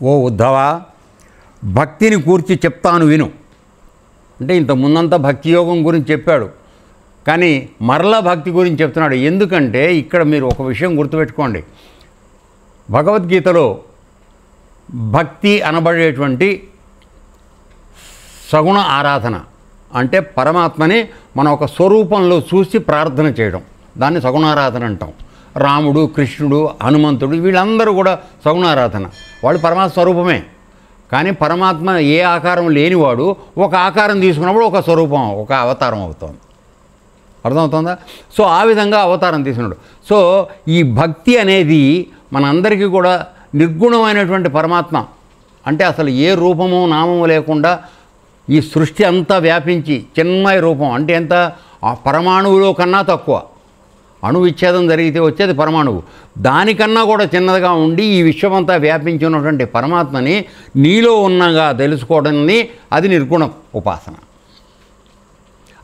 ఓ ఉద్ధవా, భక్తిని కూర్చి చెప్తాను విను. అంటే ఇంత ముందంతా భక్తి యోగం గురించి చెప్పాడు, కానీ మరలా భక్తి గురించి చెప్తున్నాడు. ఎందుకంటే ఇక్కడ మీరు ఒక విషయం గుర్తుపెట్టుకోండి. భగవద్గీతలో భక్తి అనబడేటువంటి సగుణ ఆరాధన అంటే పరమాత్మని మన ఒక స్వరూపంలో చూసి ప్రార్థన చేయడం, దాన్ని సగుణారాధన అంటాం. రాముడు, కృష్ణుడు, హనుమంతుడు వీళ్ళందరూ కూడా సగుణారాధన, వాళ్ళు పరమాత్మ స్వరూపమే. కానీ పరమాత్మ ఏ ఆకారం లేనివాడు ఒక ఆకారం తీసుకున్నప్పుడు ఒక స్వరూపం, ఒక అవతారం అవుతుంది. అర్థమవుతుందా? సో ఆ విధంగా అవతారం తీసుకున్నాడు. సో ఈ భక్తి అనేది మనందరికీ కూడా నిర్గుణమైనటువంటి పరమాత్మ అంటే అసలు ఏ రూపము నామము లేకుండా ఈ సృష్టి అంతా వ్యాపించి చిన్మయ రూపం అంటే ఎంత, పరమాణువులో కన్నా తక్కువ. అణు విచ్ఛేదం జరిగితే వచ్చేది పరమాణువు, దానికన్నా కూడా చిన్నదిగా ఉండి ఈ విశ్వమంతా వ్యాపించి ఉన్నటువంటి పరమాత్మని నీలో ఉన్నగా తెలుసుకోవడాన్ని అది నిర్గుణ ఉపాసన.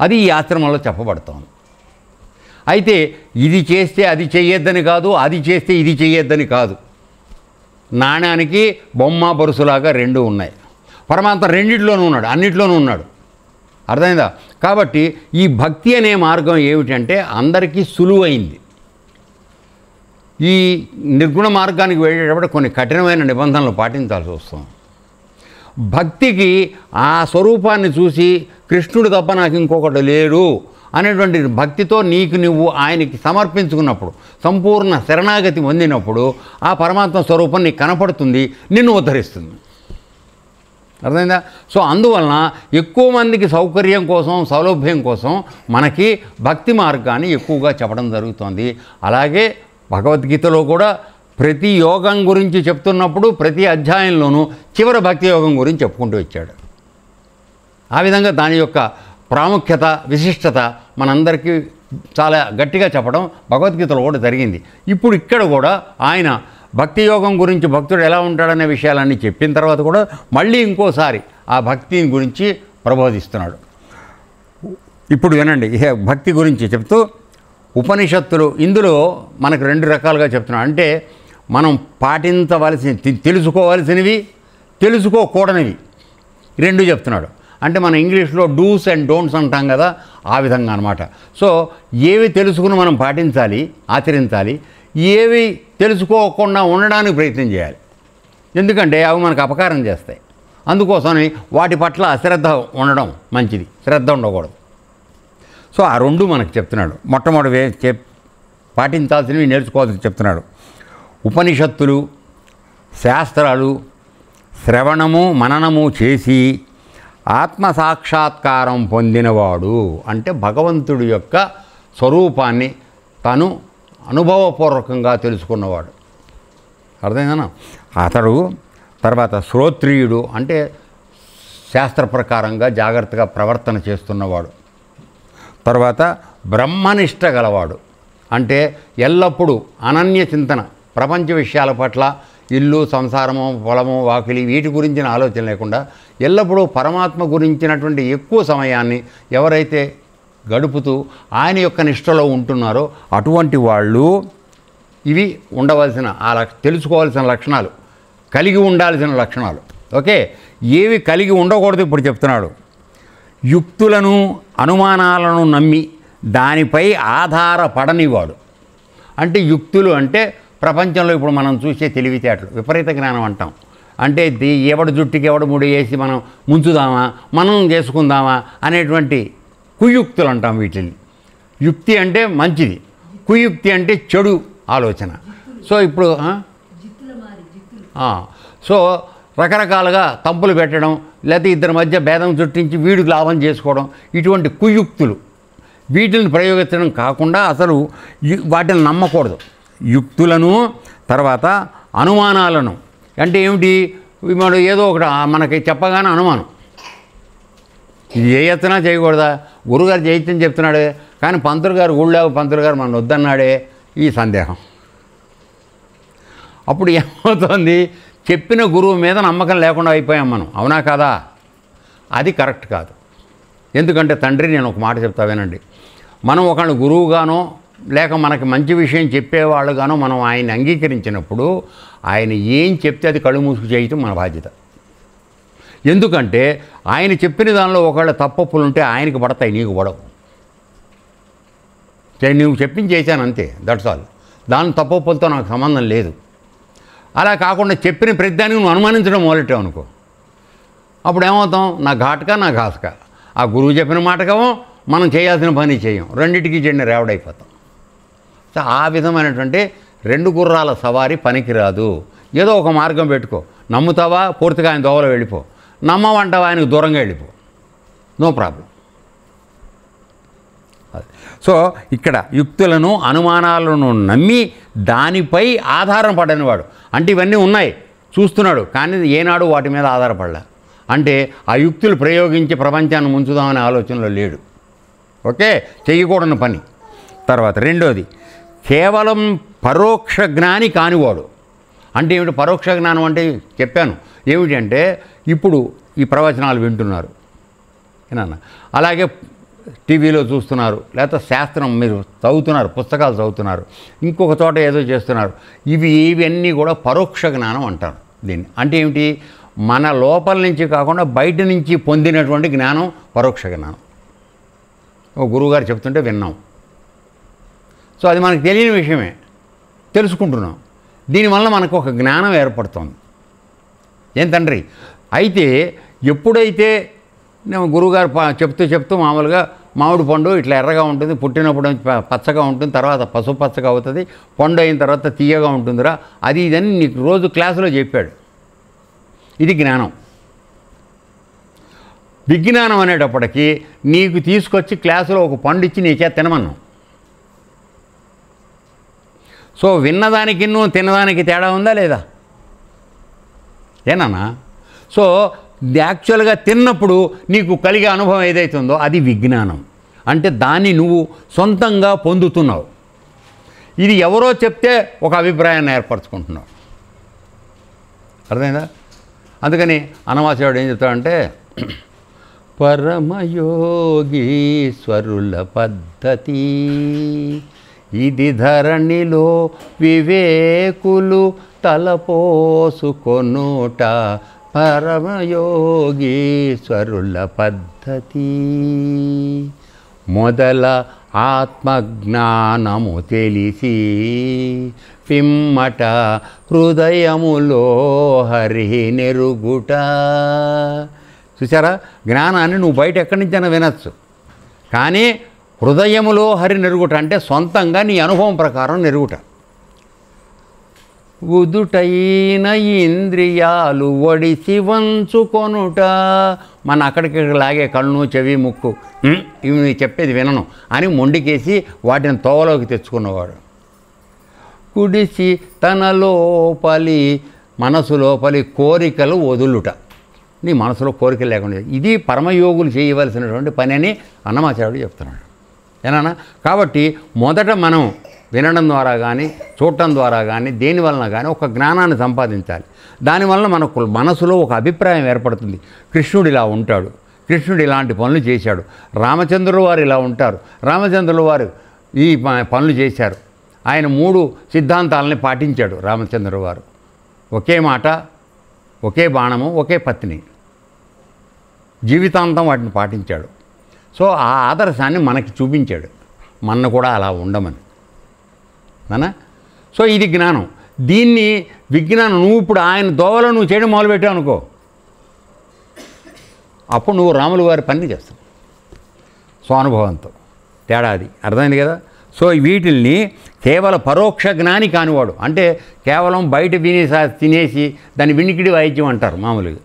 అది ఈ ఆశ్రమంలో చెప్పబడుతోంది. అయితే ఇది చేస్తే అది చెయ్యొద్దని కాదు, అది చేస్తే ఇది చెయ్యొద్దని కాదు. నాణ్యానికి బొమ్మ బరుసులాగా రెండు ఉన్నాయి. పరమాత్మ రెండిట్లోనూ ఉన్నాడు, అన్నిట్లోనూ ఉన్నాడు. అర్థమైందా? కాబట్టి ఈ భక్తి అనే మార్గం ఏమిటంటే అందరికీ సులువైంది. ఈ నిర్గుణ మార్గానికి వెళ్ళేటప్పుడు కొన్ని కఠినమైన నిబంధనలు పాటించాల్సి వస్తుంది. భక్తికి ఆ స్వరూపాన్ని చూసి కృష్ణుడు తప్ప నాకు ఇంకొకటి లేడు అనేటువంటి భక్తితో నీకు నువ్వు ఆయనకి సమర్పించుకున్నప్పుడు, సంపూర్ణ శరణాగతి పొందినప్పుడు ఆ పరమాత్మ స్వరూపం నీకు కనపడుతుంది, నిన్ను ఉద్ధరిస్తుంది. అర్థమైందా? సో అందువలన ఎక్కువ మందికి సౌకర్యం కోసం, సౌలభ్యం కోసం మనకి భక్తి మార్గాన్ని ఎక్కువగా చెప్పడం జరుగుతుంది. అలాగే భగవద్గీతలో కూడా ప్రతి యోగం గురించి చెప్తున్నప్పుడు ప్రతి అధ్యాయంలోనూ చివరి భక్తి యోగం గురించి చెప్పుకుంటూ వచ్చాడు. ఆ విధంగా దాని యొక్క ప్రాముఖ్యత, విశిష్టత మనందరికీ చాలా గట్టిగా చెప్పడం భగవద్గీతలో కూడా జరిగింది. ఇప్పుడు ఇక్కడ కూడా ఆయన భక్తి యోగం గురించి భక్తుడు ఎలా ఉంటాడనే విషయాలన్నీ చెప్పిన తర్వాత కూడా మళ్ళీ ఇంకోసారి ఆ భక్తిని గురించి ప్రబోధిస్తున్నాడు. ఇప్పుడు వినండి, భక్తి గురించి చెప్తూ ఉపనిషత్తులు ఇందులో మనకు రెండు రకాలుగా చెప్తున్నాడు. అంటే మనం పాటించవలసిన, తెలుసుకోవలసినవి, తెలుసుకోకూడనివి రెండు చెప్తున్నాడు. అంటే మన ఇంగ్లీష్లో డూస్ అండ్ డోంట్స్ అంటాం కదా, ఆ విధంగా అనమాట. సో ఏవి తెలుసుకుని మనం పాటించాలి, ఆచరించాలి, ఏవి తెలుసుకోకుండా ఉండడానికి ప్రయత్నం చేయాలి. ఎందుకంటే అవి మనకు అపకారం చేస్తాయి. అందుకోసమని వాటి పట్ల అశ్రద్ధ ఉండడం మంచిది, శ్రద్ధ ఉండకూడదు. సో ఆ రెండు మనకు చెప్తున్నాడు. మొట్టమొదటి పాటించాల్సినవి, నేర్చుకోవాల్సినవి చెప్తున్నాడు. ఉపనిషత్తులు, శాస్త్రాలు శ్రవణము మననము చేసి ఆత్మసాక్షాత్కారం పొందినవాడు అంటే భగవంతుడి యొక్క స్వరూపాన్ని తను అనుభవపూర్వకంగా తెలుసుకున్నవాడు. అర్థమైందనా? అతడు తర్వాత శ్రోత్రియుడు అంటే శాస్త్ర ప్రకారంగా జాగ్రత్తగా ప్రవర్తన చేస్తున్నవాడు. తర్వాత బ్రహ్మనిష్ట గలవాడు అంటే ఎల్లప్పుడూ అనన్య చింతన, ప్రపంచ విషయాల పట్ల, ఇల్లు, సంసారము, పొలము, వాకిలి వీటి గురించిన ఆలోచన లేకుండా ఎల్లప్పుడూ పరమాత్మ గురించినటువంటి ఎక్కువ సమయాన్ని ఎవరైతే గడుపుతూ ఆయన యొక్క నిష్టలో ఉంటున్నారో అటువంటి వాళ్ళు ఇవి ఉండవలసిన, తెలుసుకోవాల్సిన లక్షణాలు, కలిగి ఉండాల్సిన లక్షణాలు. ఓకే, ఏవి కలిగి ఉండకూడదు ఇప్పుడు చెప్తున్నాడు. యుక్తులను, అనుమానాలను నమ్మి దానిపై ఆధారపడనివాడు. అంటే యుక్తులు అంటే ప్రపంచంలో ఇప్పుడు మనం చూసే తెలివితేటలు, విపరీత జ్ఞానం అంటాం. అంటే ఎవడు జుట్టుకి ఎవడు ముడి వేసి మనం ముంచుదామా, మనం చేసుకుందామా అనేటువంటి కుయుక్తులు అంటాం వీటిని. యుక్తి అంటే మంచిది, కుయుక్తి అంటే చెడు ఆలోచన. సో ఇప్పుడు సో రకరకాలుగా తంపులు పెట్టడం, లేకపోతే ఇద్దరి మధ్య భేదం చుట్టించి వీడికి లాభం చేసుకోవడం, ఇటువంటి కుయుక్తులు వీటిని ప్రయోగించడం కాకుండా అసలు వాటిని నమ్మకూడదు. యుక్తులను, తర్వాత అనుమానాలను అంటే ఏమిటి, మనం ఏదో ఒకటి మనకి చెప్పగానే అనుమానం, ఇది చేయొచ్చనా చేయకూడదా, గురుగారు చేయొచ్చని చెప్తున్నాడే కానీ పంతులు గారు ఊళ్ళో పంతులు గారు మనం వద్దన్నాడే, ఈ సందేహం. అప్పుడు ఏమవుతుంది, చెప్పిన గురువు మీద నమ్మకం లేకుండా అయిపోయాం మనం. అవునా కాదా? అది కరెక్ట్ కాదు. ఎందుకంటే తండ్రి, నేను ఒక మాట చెప్తా వినండి, మనం ఒకళ్ళు గురువుగానో లేక మనకి మంచి విషయం చెప్పేవాళ్ళుగానో మనం ఆయన అంగీకరించినప్పుడు ఆయన ఏం చెప్తే అది కళ్ళు మూసుకు చేయటం మన బాధ్యత. ఎందుకంటే ఆయన చెప్పిన దానిలో ఒకవేళ తప్పప్పులు ఉంటే ఆయనకి పడతాయి, నీకు పడవు. నువ్వు చెప్పింది చేశాను అంతే, దట్స్ ఆల్. దాని తప్పప్పులతో నాకు సంబంధం లేదు. అలా కాకుండా చెప్పిన ప్రతిదానికి నువ్వు అనుమానించడం మొదలెట్టావు అనుకో, అప్పుడు ఏమవుతాం? నా ఘాటుగా నా ఘాసుగా, ఆ గురువు చెప్పిన మాటకేమో మనం చేయాల్సిన పని చేయం, రెండింటికి చెందిన రేవడైపోతాం. సో ఆ విధమైనటువంటి రెండు గుర్రాల సవారీ పనికిరాదు. ఏదో ఒక మార్గం పెట్టుకో. నమ్ముతావా పూర్తిగా ఆయన దోవలో వెళ్ళిపో, నమ్మవంటావా ఆయనకు దూరంగా వెళ్ళిపో, నో ప్రాబ్లం. సో ఇక్కడ యుక్తులను అనుమానాలను నమ్మి దానిపై ఆధారం పడనివాడు, అంటే ఇవన్నీ ఉన్నాయి చూస్తున్నాడు కానీ ఏనాడు వాటి మీద ఆధారపడలే, అంటే ఆ యుక్తులు ప్రయోగించి ప్రపంచాన్ని ముంచుదామనే ఆలోచనలో లేడు. ఓకే, చేయకూడని పని. తర్వాత రెండోది, కేవలం పరోక్ష జ్ఞాని కానివాడు. అంటే ఏమిటి పరోక్ష జ్ఞానం అంటే? చెప్పాను ఏమిటి అంటే, ఇప్పుడు ఈ ప్రవచనాలు వింటున్నారు ఏనా, అలాగే టీవీలో చూస్తున్నారు, లేకపోతే శాస్త్రం మీరు చదువుతున్నారు, పుస్తకాలు చదువుతున్నారు, ఇంకొక చోట ఏదో చేస్తున్నారు, ఇవన్నీ కూడా పరోక్ష జ్ఞానం అంటారు దీన్ని. అంటే ఏమిటి? మన లోపల నుంచి కాకుండా బయట నుంచి పొందినటువంటి జ్ఞానం పరోక్ష జ్ఞానం. ఓ గురువుగారు చెప్తుంటే విన్నాం, సో అది మనకు తెలియని విషయమే, తెలుసుకుంటున్నాం, దీనివల్ల మనకు ఒక జ్ఞానం ఏర్పడుతుంది. ఏం తండ్రి? అయితే ఎప్పుడైతే నేను గురువుగారు చెప్తూ మామూలుగా మామిడి పండు ఇట్లా ఎర్రగా ఉంటుంది, పుట్టినప్పుడు పచ్చగా ఉంటుంది, తర్వాత పసుపు పచ్చగా అవుతుంది, పండు అయిన తర్వాత తీయగా ఉంటుందిరా, అది ఇదని నీకు రోజు క్లాసులో చెప్పాడు. ఇది జ్ఞానం. విజ్ఞానం అనేటప్పటికీ నీకు తీసుకొచ్చి క్లాసులో ఒక పండు ఇచ్చి నీ చేత తినమన్నాం. సో విన్నదానికి నువ్వు తినదానికి తేడా ఉందా లేదా? ఏనన్నా? సో యాక్చువల్గా తిన్నప్పుడు నీకు కలిగే అనుభవం ఏదైతుందో అది విజ్ఞానం. అంటే దాన్ని నువ్వు సొంతంగా పొందుతున్నావు. ఇది ఎవరో చెప్తే ఒక అభిప్రాయాన్ని ఏర్పరచుకుంటున్నావు. అర్థమైందా? అందుకని అన్నమాచార్యుడు ఏం చెప్తాడంటే, పరమయోగీశ్వరుల పద్ధతి ఇది ధరణిలో వివేకులు తలపోసుకొనుట, పరమయోగీశ్వరుల పద్ధతి మొదల ఆత్మజ్ఞానము తెలిసి పిమ్మట హృదయములో హరి నెరుగుట. చూసారా, జ్ఞానాన్ని నువ్వు బయట ఎక్కడి నుంచైనా వినొచ్చు, కానీ హృదయములో హరి నెరుగుట అంటే సొంతంగా నీ అనుభవం ప్రకారం నెరుగుట. ఉదుటైన ఇంద్రియాలు ఒడిసి వంచుకొనుట, మన అక్కడికి లాగే కళ్ళు చెవి ముక్కు ఇవి చెప్పేది వినను అని మొండికేసి వాటిని తోవలోకి తెచ్చుకున్నవాడు. కుడిసి తన లోపలి మనసు లోపలి కోరికలు వదులుట, నీ మనసులో కోరికలు లేకుండా, ఇది పరమయోగులు చేయవలసినటువంటి పని అని అన్నమాచార్యుడు చెప్తున్నాడు. ఏనా? కాబట్టి మొదట మనం వినడం ద్వారా కానీ చూడటం ద్వారా కానీ దేనివలన కానీ ఒక జ్ఞానాన్ని సంపాదించాలి. దానివల్ల మనకు మనసులో ఒక అభిప్రాయం ఏర్పడుతుంది. కృష్ణుడు ఇలా ఉంటాడు, కృష్ణుడు ఇలాంటి పనులు చేశాడు, రామచంద్రుల వారు ఇలా ఉంటారు, రామచంద్రుల వారు ఈ పనులు చేశారు, ఆయన 3 సిద్ధాంతాలని పాటించాడు రామచంద్రుల వారు. ఒకే మాట, ఒకే బాణము, ఒకే పత్ని, జీవితాంతం వాటిని పాటించాడు. సో ఆ ఆదర్శాన్ని మనకి చూపించాడు, మన కూడా అలా ఉండమని నానా. సో ఇది జ్ఞానం. దీన్ని విజ్ఞానం నువ్వు ఇప్పుడు ఆయన దోవలో నువ్వు చేయడం మొదలుపెట్టావు అనుకో, అప్పుడు నువ్వు రాములు వారి పని చేస్తావు స్వానుభవంతో. తేడా అది అర్థమైంది కదా. సో వీటిల్ని కేవలం పరోక్ష జ్ఞాని కానివాడు, అంటే కేవలం బయట తినేసి దాన్ని వినికిడి వాయిద్యం అంటారు మామూలుగా,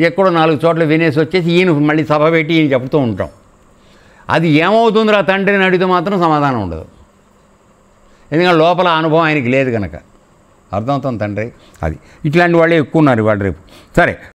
ఎక్కడో 4 చోట్ల వినేసి వచ్చేసి ఈయన మళ్ళీ సభ పెట్టి ఈయన చెప్తూ ఉంటాం. అది ఏమవుతుందిరా తండ్రిని అడిగితే మాత్రం సమాధానం ఉండదు, ఎందుకంటే లోపల అనుభవం ఆయనకి లేదు కనుక. అర్థమవుతుంది తండ్రి. అది ఇట్లాంటి వాళ్ళే ఎక్కువ ఉన్నారు ఇవాళ రేపు. సరే.